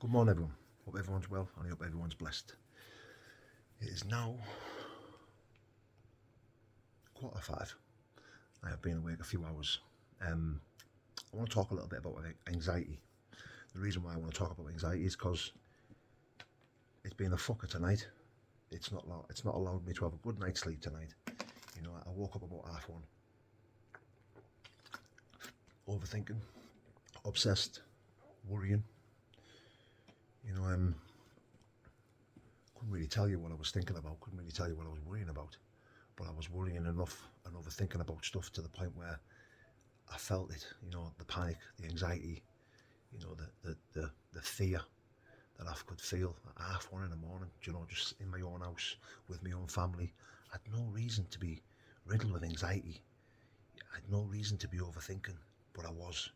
Good morning, everyone. Hope everyone's well and I hope everyone's blessed. It is now 5:15. I have been awake a few hours. I want to talk a little bit about anxiety. The reason why I want to talk about anxiety is because it's been a fucker tonight. It's not allowed me to have a good night's sleep tonight. I woke up about 1:30, overthinking, obsessed, worrying. Couldn't really tell you what I was thinking about. Couldn't really tell you what I was worrying about. But I was worrying enough and overthinking about stuff to the point where I felt it, the panic, the anxiety, the fear that I could feel at 1:30 in the morning, just in my own house with my own family. I had no reason to be riddled with anxiety. I had no reason to be overthinking, but I was,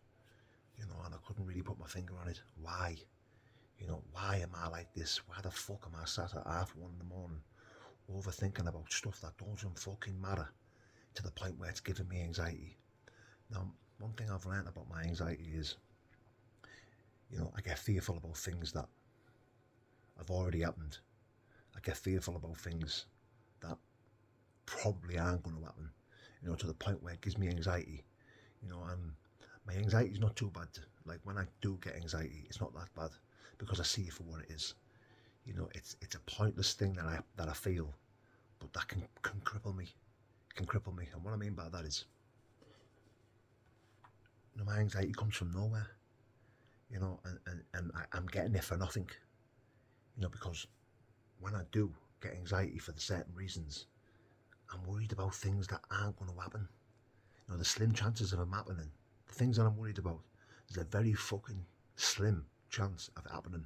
and I couldn't really put my finger on it. Why? Why am I like this? Why the fuck am I sat at 1:30 in the morning overthinking about stuff that doesn't fucking matter to the point where it's giving me anxiety? Now, one thing I've learned about my anxiety is, I get fearful about things that have already happened. I get fearful about things that probably aren't going to happen, to the point where it gives me anxiety, and my anxiety is not too bad. Like when I do get anxiety, it's not that bad because I see it for what it is. It's a pointless thing that I feel, but that can cripple me. It can cripple me, and what I mean by that is, my anxiety comes from nowhere, and I'm getting it for nothing, because when I do get anxiety for the certain reasons, I'm worried about things that aren't going to happen. The slim chances of them happening, the things that I'm worried about, there's a very fucking slim chance of it happening.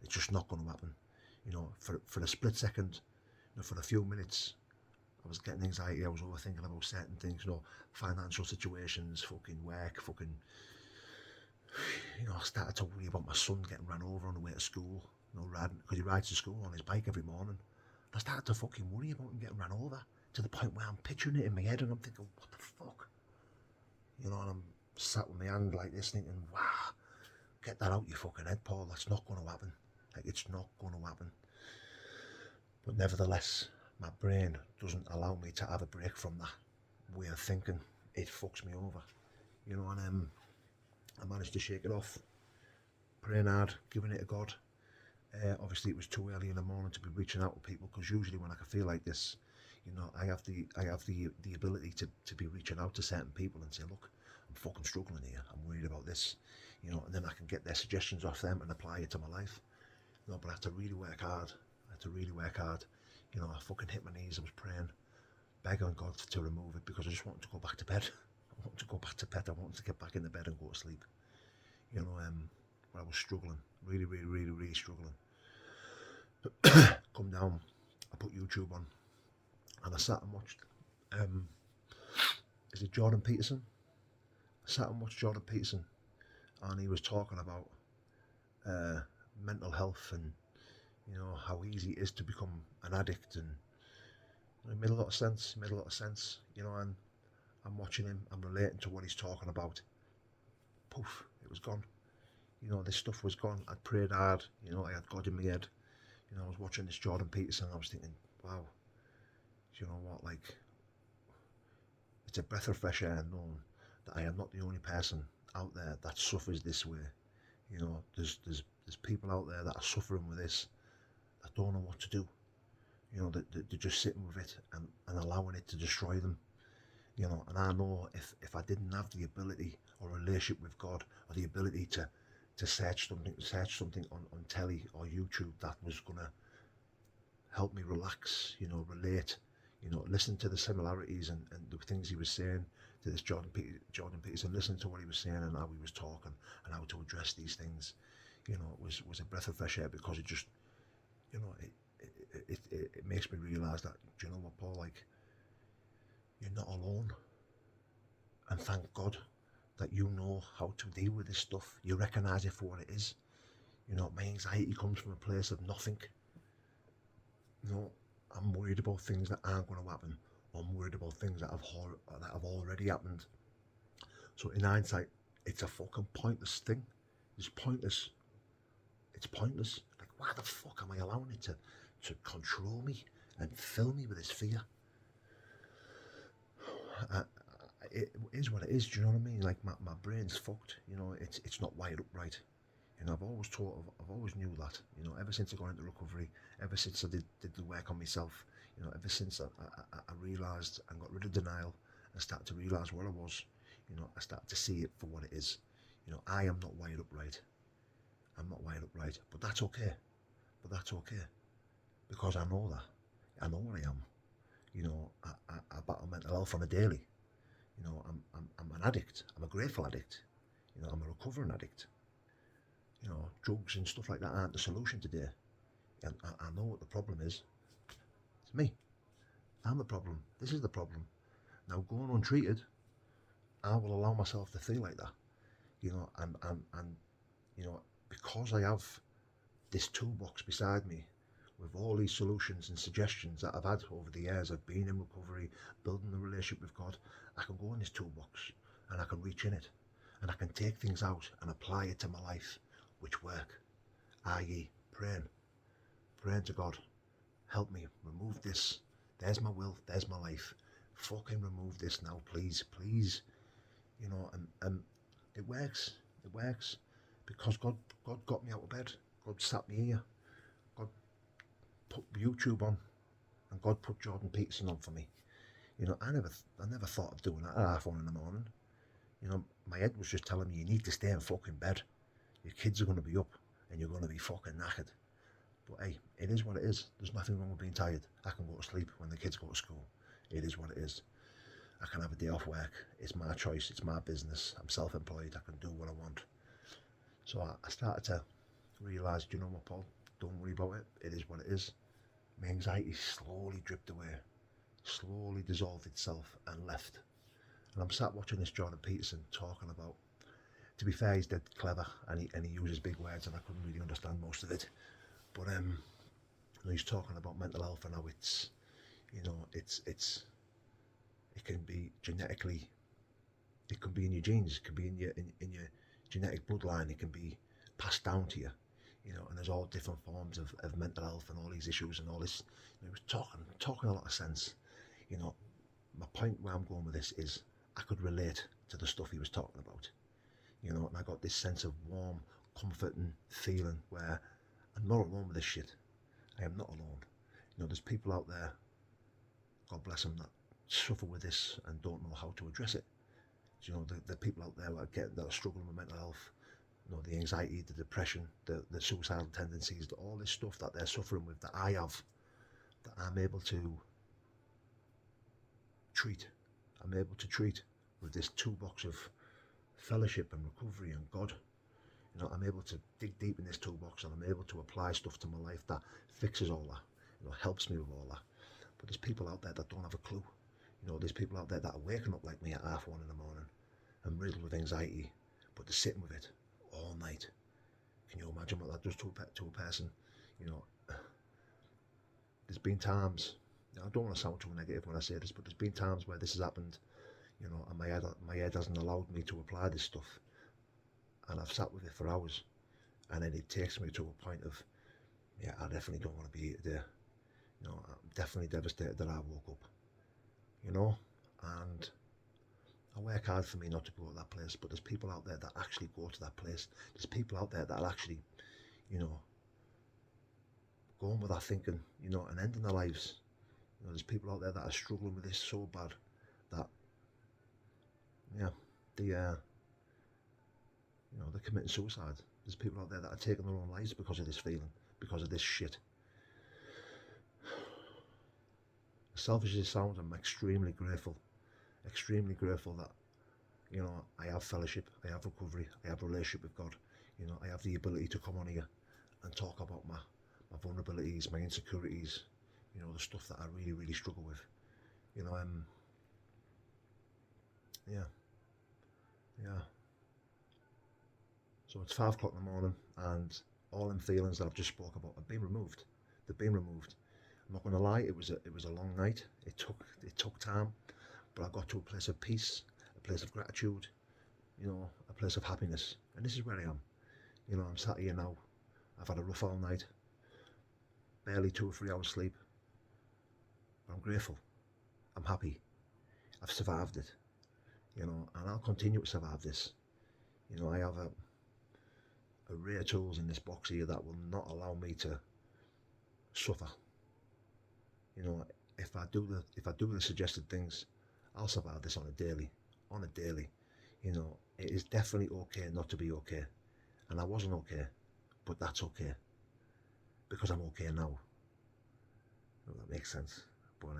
It's just not going to happen. For a split second, for a few minutes, I was getting anxiety. I was overthinking about certain things, financial situations, fucking work, fucking. I started to worry about my son getting run over on the way to school. Riding because he rides to school on his bike every morning. I started to fucking worry about him getting run over to the point where I'm picturing it in my head and I'm thinking, what the fuck? And I'm sat with my hand like this thinking, wow, get that out your fucking head, Paul. That's not going to happen. Like, it's not going to happen. But nevertheless, my brain doesn't allow me to have a break from that way of thinking. It fucks me over. And I managed to shake it off, praying hard, giving it a God. Obviously, it was too early in the morning to be reaching out to people, because usually when I can feel like this, I have the ability to be reaching out to certain people and say, look, I'm fucking struggling here. I'm worried about this, and then I can get their suggestions off them and apply it to my life. But I had to really work hard. I fucking hit my knees. I was praying, begging God to remove it, because I just wanted to go back to bed. I wanted to go back to bed. I wanted to get back in the bed and go to sleep. But I was struggling, really, really, really, really struggling. Come down, I put YouTube on, and I sat and watched. Is it Jordan Peterson? I sat and watched Jordan Peterson, and he was talking about mental health and how easy it is to become an addict, and it made a lot of sense. And I'm watching him. I'm relating to what he's talking about. Poof, it was gone. This stuff was gone. I'd prayed hard. I had God in my head. I was watching this Jordan Peterson and I was thinking, wow, you know what, like, it's a breath of fresh air knowing that I am not the only person out there that suffers this way. There's people out there that are suffering with this, that don't know what to do. They're just sitting with it and allowing it to destroy them. And I know if I didn't have the ability or relationship with God, or the ability to search something on telly or YouTube that was gonna help me relax, relate, listen to the similarities and the things he was saying to this Jordan Peterson, listen to what he was saying and how he was talking and how to address these things. It was a breath of fresh air, because it just, it makes me realise that, do you know what, Paul, like, you're not alone. And thank God that you know how to deal with this stuff. You recognise it for what it is. My anxiety comes from a place of nothing. I'm worried about things that aren't going to happen. I'm worried about things that have already happened. So in hindsight, it's a fucking pointless thing. It's pointless. It's pointless. Like, why the fuck am I allowing it to control me and fill me with this fear? Uh, it is what it is. Do you know what I mean? Like my brain's fucked. You know, it's not wired up right. You know, I've always knew that. You know, ever since I got into recovery, ever since I did the work on myself. You know, ever since I realised and got rid of denial and started to realise what I was. You know, I started to see it for what it is. You know, I am not wired up right. I'm not wired up right, but that's okay. But that's okay because I know that. I know what I am. You know, I battle mental health on a daily. You know, I'm an addict. I'm a grateful addict. You know, I'm a recovering addict. You know, drugs and stuff like that aren't the solution today. And I know what the problem is. It's me. I'm the problem. This is the problem. Now, going untreated, I will allow myself to feel like that. You know, and you know, because I have this toolbox beside me with all these solutions and suggestions that I've had over the years of being in recovery, building a relationship with God, I can go in this toolbox and I can reach in it and I can take things out and apply it to my life, which work, i.e. praying to God, help me, remove this, there's my will, there's my life, fucking remove this now, please, please, you know, and it works, because God got me out of bed, God sat me here, God put YouTube on, and God put Jordan Peterson on for me. You know, I never thought of doing that at 1:30 in the morning. You know, my head was just telling me you need to stay in fucking bed. Your kids are going to be up, and you're going to be fucking knackered. But hey, it is what it is. There's nothing wrong with being tired. I can go to sleep when the kids go to school. It is what it is. I can have a day off work. It's my choice. It's my business. I'm self-employed. I can do what I want. So I started to realise, do you know what, Paul? Don't worry about it. It is what it is. My anxiety slowly dripped away, slowly dissolved itself and left. And I'm sat watching this Jordan Peterson talking about, to be fair, he's dead clever and he uses big words and I couldn't really understand most of it. But he's talking about mental health and how it's, you know, it can be genetically, it can be in your genes, it can be in your genetic bloodline, it can be passed down to you, you know, and there's all different forms of mental health and all these issues and all this. You know, he was talking a lot of sense. You know, my point where I'm going with this is I could relate to the stuff he was talking about. You know, and I got this sense of warm, comforting feeling where I'm not alone with this shit. I am not alone. You know, there's people out there, God bless them, that suffer with this and don't know how to address it. You know, the people out there that are struggling with mental health, you know, the anxiety, the depression, the suicidal tendencies, all this stuff that they're suffering with that I have, that I'm able to treat. I'm able to treat with this toolbox of fellowship and recovery and God. You know, I'm able to dig deep in this toolbox and I'm able to apply stuff to my life that fixes all that, you know, helps me with all that. But there's people out there that don't have a clue. You know, there's people out there that are waking up like me at 1:30 in the morning and riddled with anxiety, but they're sitting with it all night. Can you imagine what that does to a person? You know, there's been times, I don't want to sound too negative when I say this, but there's been times where this has happened, you know, and my head hasn't allowed me to apply this stuff. And I've sat with it for hours. And then it takes me to a point of, yeah, I definitely don't want to be here today. You know, I'm definitely devastated that I woke up. You know, and I work hard for me not to go to that place, but there's people out there that actually go to that place. There's people out there that actually, you know, going with that thinking, you know, and ending their lives. You know, there's people out there that are struggling with this so bad that, yeah, you know, they're committing suicide. There's people out there that are taking their own lives because of this feeling, because of this shit. As selfish as it sounds, I'm extremely grateful that, you know, I have fellowship, I have recovery, I have a relationship with God. You know, I have the ability to come on here and talk about my vulnerabilities, my insecurities, you know, the stuff that I really, really struggle with. You know, yeah. So it's 5 o'clock in the morning and all them feelings that I've just spoke about have been removed. They've been removed. I'm not going to lie, it was a long night. It took time, but I got to a place of peace, a place of gratitude, you know, a place of happiness. And this is where I am. You know, I'm sat here now. I've had a rough all night, barely 2 or 3 hours sleep, but I'm grateful. I'm happy. I've survived it, and I'll continue to survive this. I have a rare tools in this box here that will not allow me to suffer. You know, if I do the suggested things, I'll survive this on a daily. It is definitely okay not to be okay, and I wasn't okay, but that's okay because I'm okay now. That makes sense. But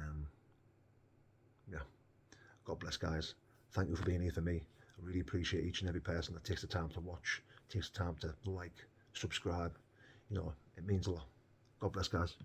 yeah, God bless, guys. Thank you for being here for me. I really appreciate each and every person that takes the time to watch, takes the time to like, subscribe. It means a lot. God bless, guys.